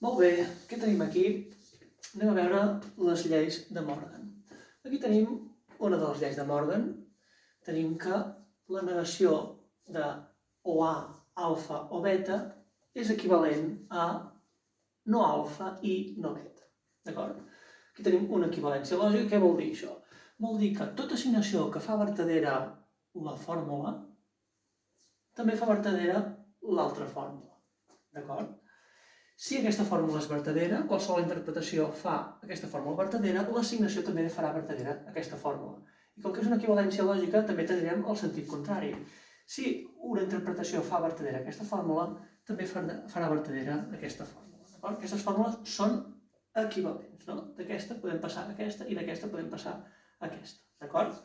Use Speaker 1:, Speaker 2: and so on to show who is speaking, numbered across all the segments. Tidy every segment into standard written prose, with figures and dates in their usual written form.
Speaker 1: Molt bé, què tenim aquí? Anem a veure les lleis de Morgan. Aquí tenim una de les lleis de Morgan. Tenim que la negació de o A, alfa o beta és equivalent a no alfa i no beta. D'acord? Aquí tenim una equivalència lògica. Què vol dir això? Vol dir que tota assignació que fa vertadera la fórmula també fa vertadera l'altra fórmula. D'acord? Si aquesta fórmula és vertadera, qualsevol interpretació fa aquesta fórmula vertadera, l'assignació també farà vertadera aquesta fórmula. I com que és una equivalència lògica, també tindrem el sentit contrari. Si una interpretació fa vertadera aquesta fórmula, també farà vertadera aquesta fórmula. Aquestes fórmules són equivalents. No? D'aquesta podem passar a aquesta i d'aquesta podem passar a aquesta. D'acord?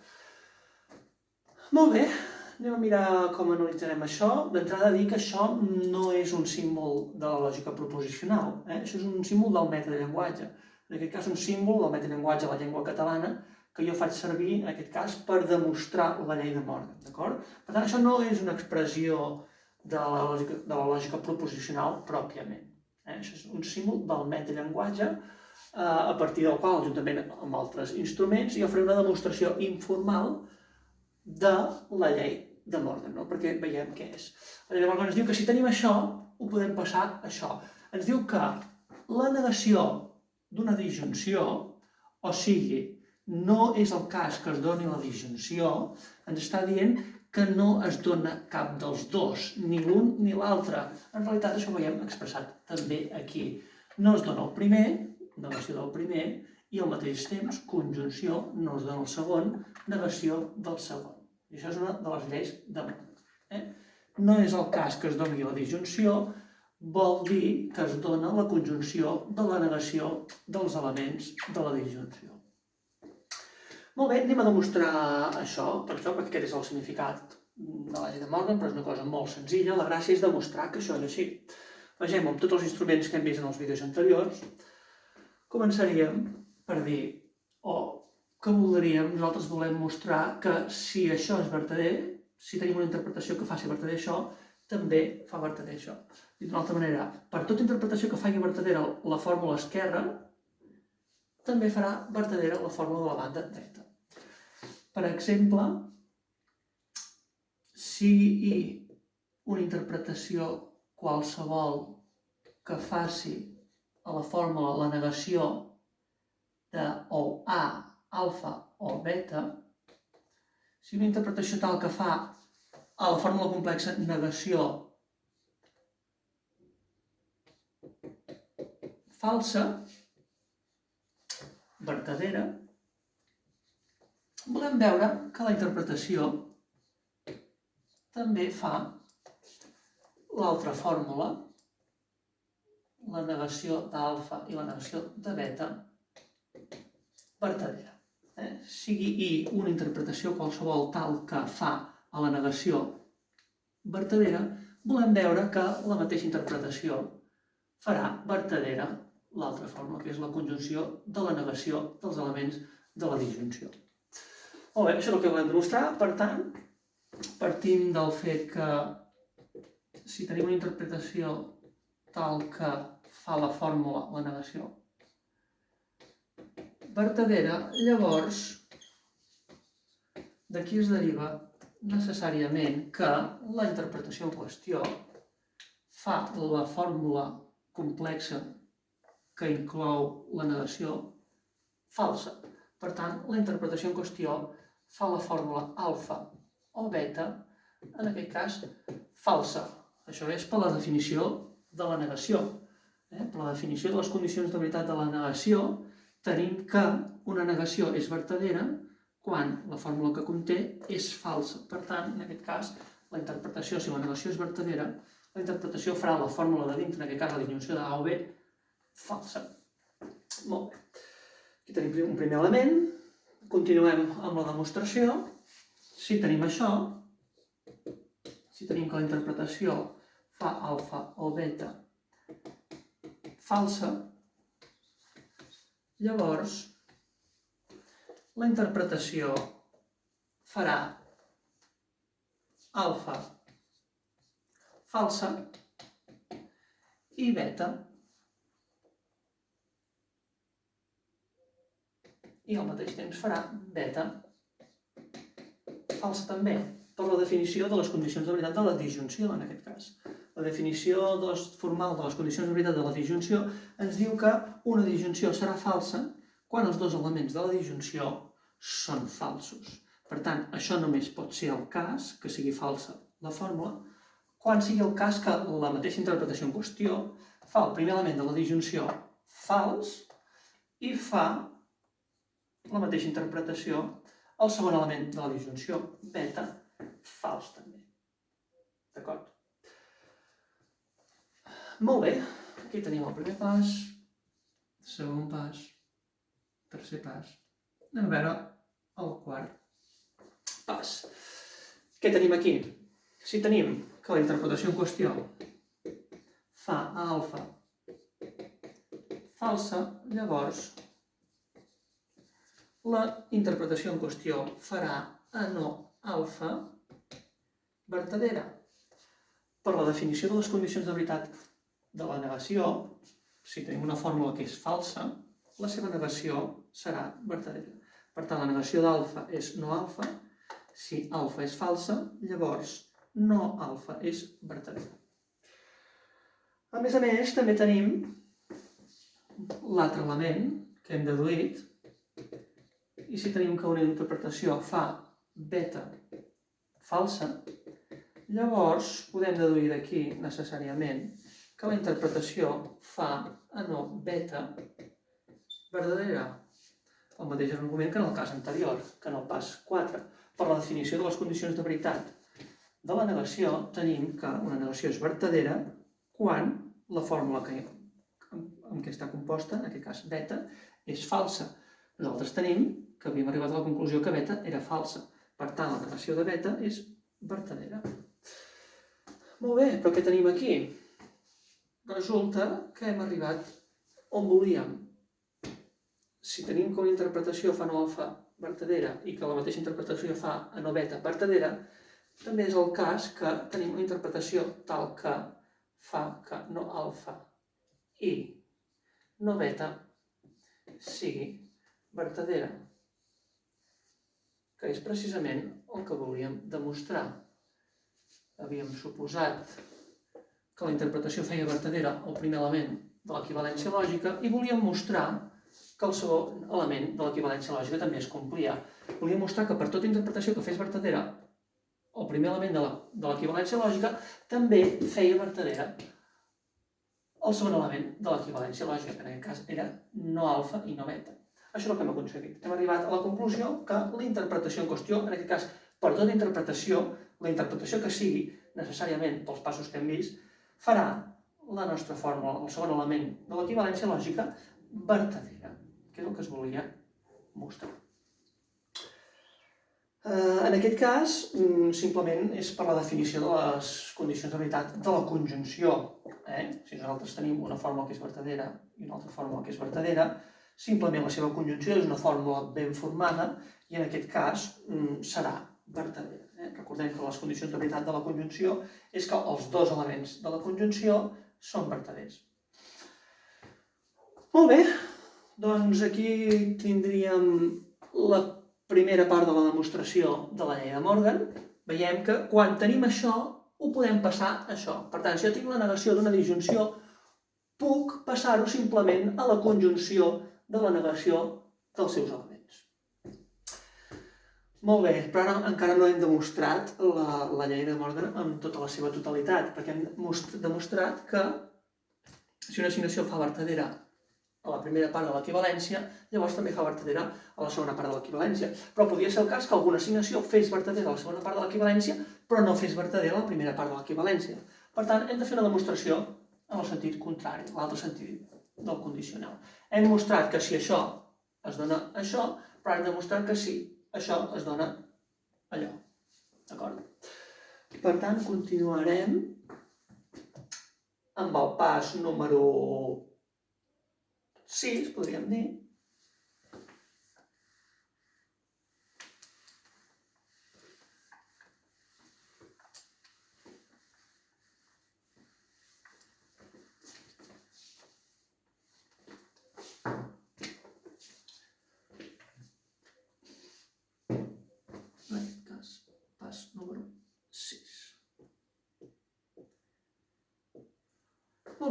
Speaker 1: Molt bé. Anem a mirar com analitzarem això. D'entrada dir que això no és un símbol de la lògica proposicional. Això és un símbol del metallenguatge. En aquest cas, un símbol del metallenguatge de la llengua catalana que jo faig servir, en aquest cas, per demostrar la llei de Morgan. D'acord? Per tant, això no és una expressió de la lògica proposicional pròpiament. Això és un símbol del metallenguatge a partir del qual, juntament amb altres instruments, jo faré una demostració informal de la llei de Morgan, no? Perquè veiem què és. La llei de Morgan ens diu que si tenim això, ho podem passar a això. Ens diu que la negació d'una disjunció, o sigui, no és el cas que es doni la disjunció, ens està dient que no es dona cap dels dos, ni l'un ni l'altre. En realitat això ho veiem expressat també aquí. No es dona el primer, negació del primer, i al mateix temps, conjunció, no es dona el segon, negació del segon. I això és una de les lleis de Morgan. No és el cas que es doni la disjunció, vol dir que es dona la conjunció de la negació dels elements de la disjunció. Molt bé, anem a demostrar això, perquè aquest és el significat de la llei de Morgan, però és una cosa molt senzilla. La gràcia és demostrar que això és així. Vegem amb tots els instruments que hem vist en els vídeos anteriors. Començaríem per dir, que voldríem, nosaltres volem mostrar que si això és vertader, si tenim una interpretació que faci vertader això, també fa vertader això. Dit d'una altra manera, per tota interpretació que faci vertadera la fórmula esquerra, també farà vertadera la fórmula de la banda dreta. Per exemple, si una interpretació qualsevol que faci a la fórmula la negació de o A, alfa o beta, si una interpretació tal que fa a la fórmula complexa negació falsa, vertadera, volem veure que la interpretació també fa l'altra fórmula, la negació d'alfa i la negació de beta, vertadera. Sigui I una interpretació qualsevol tal que fa a la negació vertadera, volem veure que la mateixa interpretació farà vertadera l'altra fórmula, que és la conjunció de la negació dels elements de la disjunció. Molt bé, això és el que volem demostrar. Per tant, partim del fet que si tenim una interpretació tal que fa la fórmula, la negació vertadera, llavors d'aquí es deriva necessàriament que la interpretació en qüestió fa la fórmula complexa que inclou la negació falsa. Per tant, la interpretació en qüestió fa la fórmula alfa o beta, en aquest cas, falsa. Això és per la definició de la negació. Per la definició de les condicions de veritat de la negació, tenim que una negació és vertadera quan la fórmula que conté és falsa. Per tant, en aquest cas, la interpretació, si la negació és vertadera, la interpretació farà la fórmula de dintre, en aquest cas la disjunció de A o B, falsa. Molt bé. Aquí tenim un primer element. Continuem amb la demostració. Si tenim això, si tenim que la interpretació fa alfa o beta falsa, llavors la interpretació farà alfa falsa i beta i al mateix temps farà beta falsa també, per la definició de les condicions de veritat de la disjunció, en aquest cas. La definició formal de les condicions de veritat de la disjunció ens diu que una disjunció serà falsa quan els dos elements de la disjunció són falsos. Per tant, això només pot ser el cas que sigui falsa la fórmula, quan sigui el cas que la mateixa interpretació en qüestió fa el primer element de la disjunció fals i fa la mateixa interpretació el segon element de la disjunció beta fals també. D'acord? Molt bé, aquí tenim el primer pas, segon pas, tercer pas. Anem a veure el quart pas. Què tenim aquí? Si tenim que la interpretació en qüestió fa a alfa falsa, llavors la interpretació en qüestió farà a no alfa vertadera. Per la definició de les condicions de veritat de la negació, si tenim una fórmula que és falsa, la seva negació serà vertadera. Per tant, la negació d'alfa és no alfa. Si alfa és falsa, llavors no alfa és vertadera. A més, també tenim l'altre element que hem deduït, i si tenim que una interpretació fa beta falsa, llavors podem deduir d'aquí necessàriament que la interpretació fa a no beta verdadera. El mateix argument que en el cas anterior, que en el pas 4. Per la definició de les condicions de veritat de la negació, tenim que una negació és vertadera quan la fórmula amb què està composta, en aquest cas beta, és falsa. Nosaltres tenim que havíem arribat a la conclusió que beta era falsa. Per tant, la negació de beta és vertadera. Molt bé, però què tenim aquí? Resulta que hem arribat on volíem. Si tenim que una interpretació fa no alfa vertadera i que la mateixa interpretació fa a no beta vertadera, també és el cas que tenim una interpretació tal que fa que no alfa i no beta sigui vertadera, que és precisament el que volíem demostrar. Havíem suposat que la interpretació feia vertadera el primer element de l'equivalència lògica i volíem mostrar que el segon element de l'equivalència lògica també es complia. Volíem mostrar que per tota interpretació que fes vertadera el primer element de l'equivalència lògica també feia vertadera el segon element de l'equivalència lògica, que en aquest cas era no alfa i no beta. Això és el que hem aconseguit. Hem arribat a la conclusió que la interpretació en qüestió, en aquest cas, per tota interpretació, la interpretació que sigui necessàriament pels passos que hem vist, farà la nostra fórmula, el segon element de l'equivalència lògica, vertadera, que és el que es volia mostrar. En aquest cas, simplement és per la definició de les condicions de veritat de la conjunció. Si nosaltres tenim una fórmula que és vertadera i una altra fórmula que és vertadera, simplement la seva conjunció és una fórmula ben formada i en aquest cas serà vertadera. Recordem que les condicions de veritat de la conjunció és que els dos elements de la conjunció són vertaders. Molt bé, doncs aquí tindríem la primera part de la demostració de la llei de Morgan. Veiem que quan tenim això, ho podem passar a això. Per tant, si jo tinc la negació d'una disjunció, puc passar-ho simplement a la conjunció de la negació dels seus elements. Molt bé, però ara encara no hem demostrat la llei de Morgan en tota la seva totalitat, perquè hem demostrat que si una assignació fa vertadera a la primera part de l'equivalència, llavors també fa vertadera a la segona part de l'equivalència. Però podria ser el cas que alguna assignació fes vertadera a la segona part de l'equivalència, però no fes vertadera a la primera part de l'equivalència. Per tant, hem de fer una demostració en el sentit contrari, l'altre sentit del condicional. Hem mostrat que si això es dona això, però hem demostrat que si això es dona allò. D'acord? Per tant, continuarem amb el pas número 6, podríem dir.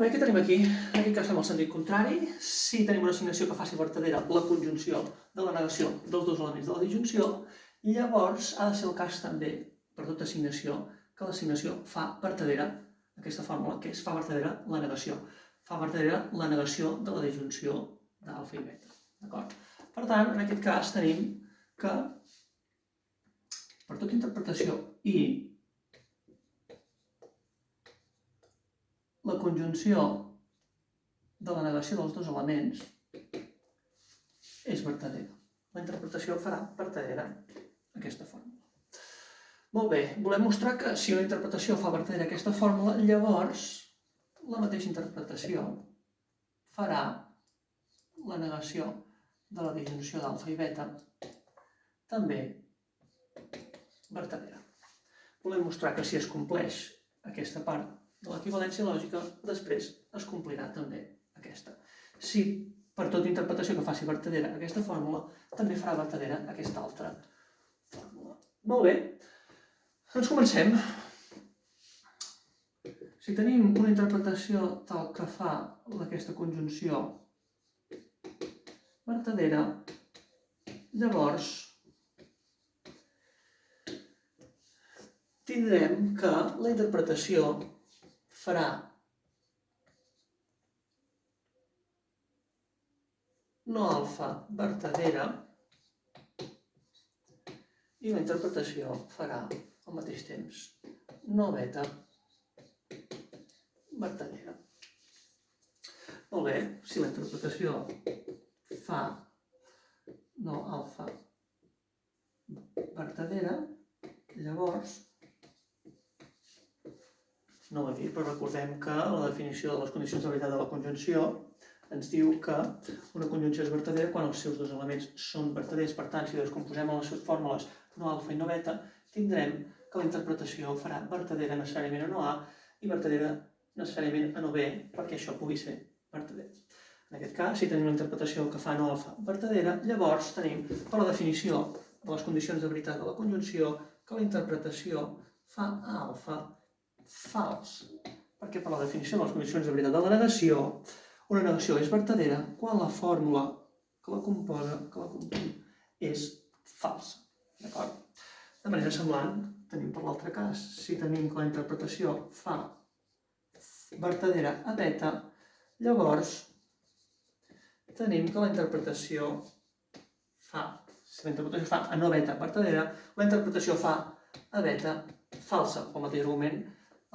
Speaker 1: bé, què tenim aquí? En aquest cas fem el sentit contrari. Si tenim una assignació que faci vertadera la conjunció de la negació dels dos elements de la disjunció, llavors ha de ser el cas també, per tota assignació, que l'assignació fa vertadera aquesta fórmula, que és fa vertadera la negació. Fa vertadera la negació de la disjunció d'alfa i beta. D'acord? Per tant, en aquest cas tenim que per tota interpretació i la conjunció de la negació dels dos elements és vertadera. La interpretació farà vertadera aquesta fórmula. Molt bé, volem mostrar que si una interpretació fa vertadera aquesta fórmula, llavors la mateixa interpretació farà la negació de la disjunció d'alfa i beta també vertadera. Volem mostrar que si es compleix aquesta part de l'equivalència lògica, després es complirà també aquesta. Si per tota interpretació que faci vertadera aquesta fórmula, també farà vertadera aquesta altra fórmula. Molt bé, doncs comencem. Si tenim una interpretació tal que fa aquesta conjunció vertadera, llavors tindrem que la interpretació farà no alfa vertadera i la interpretació farà al mateix temps no beta vertadera. Molt bé, si la interpretació fa no alfa vertadera, llavors no ho he dit, però recordem que la definició de les condicions de veritat de la conjunció ens diu que una conjunció és vertadera quan els seus dos elements són vertaders. Per tant, si descomposem en les seves fórmules no alfa i no beta, tindrem que la interpretació farà vertadera necessàriament a no A i vertadera necessàriament a no B, perquè això pugui ser vertader. En aquest cas, si tenim una interpretació que fa no alfa vertadera, llavors tenim per la definició de les condicions de veritat de la conjunció que la interpretació fa a alfa fals, perquè per la definició de les condicions de veritat de la negació, una negació és vertadera quan la fórmula que la compon, és falsa. D'acord? De manera semblant, tenim per l'altre cas, si tenim que la interpretació fa vertadera a beta, llavors tenim que la interpretació fa, si la interpretació fa a no beta vertadera, la interpretació fa a beta falsa, el mateix argument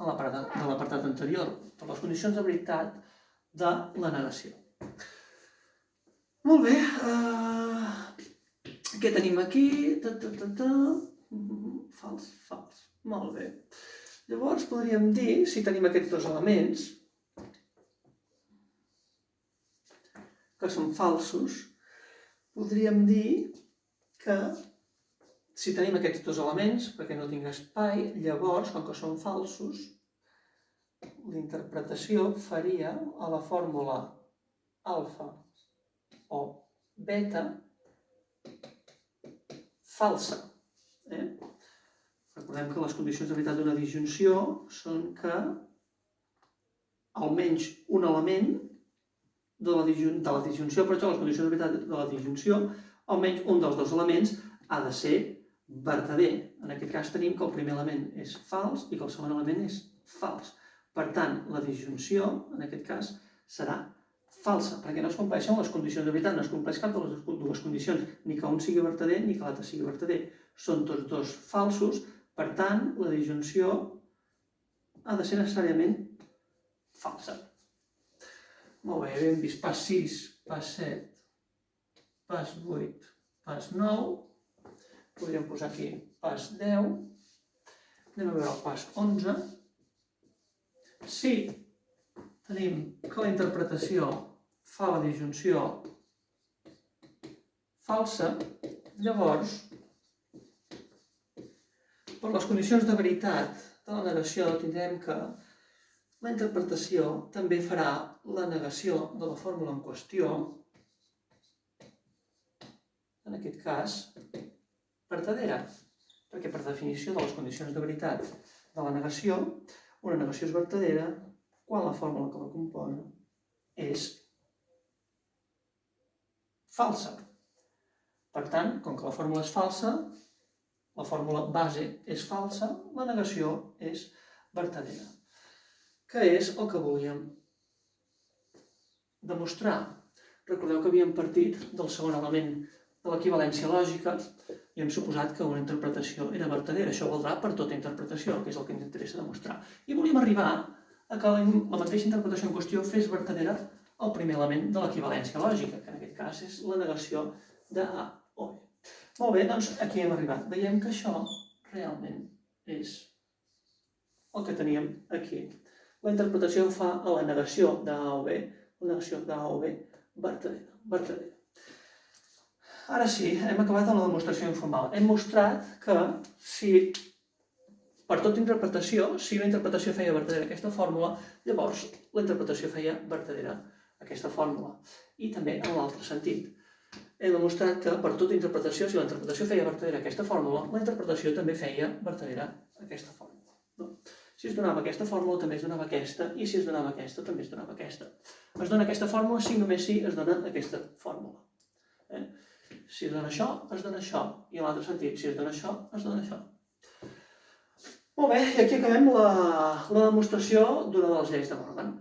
Speaker 1: de l'apartat anterior, per les condicions de veritat de la negació. Molt bé, què tenim aquí? Fals, fals. Molt bé. Llavors podríem dir, si tenim aquests dos elements, que són falsos, podríem dir que si tenim aquests dos elements, perquè no tinc espai, llavors, com que són falsos, l'interpretació faria a la fórmula alfa o beta falsa. Recordem que les condicions de veritat d'una disjunció són que almenys un element de la disjunció, per això les condicions de veritat de la disjunció, almenys un dels dos elements ha de ser vertader. En aquest cas tenim que el primer element és fals i que el segon element és fals. Per tant, la disjunció, en aquest cas, serà falsa, perquè no es compleixen les condicions de veritat, no es compleix cap de les dues condicions, ni que un sigui vertader ni que l'altre sigui vertader. Són tots dos falsos, per tant, la disjunció ha de ser necessàriament falsa. Molt bé, hem vist pas 6, pas 7, pas 8, pas 9, podríem posar aquí pas 10, anem a veure el pas 11. Si tenim que la interpretació fa la disjunció falsa, llavors, per les condicions de veritat de la negació, tindrem que la interpretació també farà la negació de la fórmula en qüestió, en aquest cas, vertadera, perquè per definició de les condicions de veritat de la negació, una negació és vertadera quan la fórmula que la composa és falsa. Per tant, com que la fórmula és falsa, la fórmula base és falsa, la negació és vertadera. Què és el que volíem demostrar? Recordeu que havíem partit del segon element de l'equivalència lògica i hem suposat que una interpretació era vertadera. Això valdrà per tota interpretació, que és el que ens interessa demostrar. I volíem arribar a que la mateixa interpretació en qüestió fes vertadera el primer element de l'equivalència lògica, que en aquest cas és la negació de A o B. Molt bé, doncs aquí hem arribat. Veiem que això realment és el que teníem aquí. La interpretació fa a la negació d'A o B, la negació d'A o B vertadera. Ara sí, hem acabat amb la demostració informal. Hem mostrat que si per tota interpretació, si una interpretació feia vertadera aquesta fórmula, llavors la interpretació feia vertadera aquesta fórmula. I també en l'altre sentit. Hem demostrat que per tota interpretació, si la interpretació feia vertadera aquesta fórmula, la interpretació també feia vertadera aquesta fórmula. No? Si es donava aquesta fórmula, també es donava aquesta, i si es donava aquesta, també es donava aquesta. Es dona aquesta fórmula si només si es dona aquesta fórmula. Si es dona això, es dona això. I en l'altre sentit, si es dona això, es dona això. Molt bé, i aquí acabem la demostració d'una de les lleis de Morgan.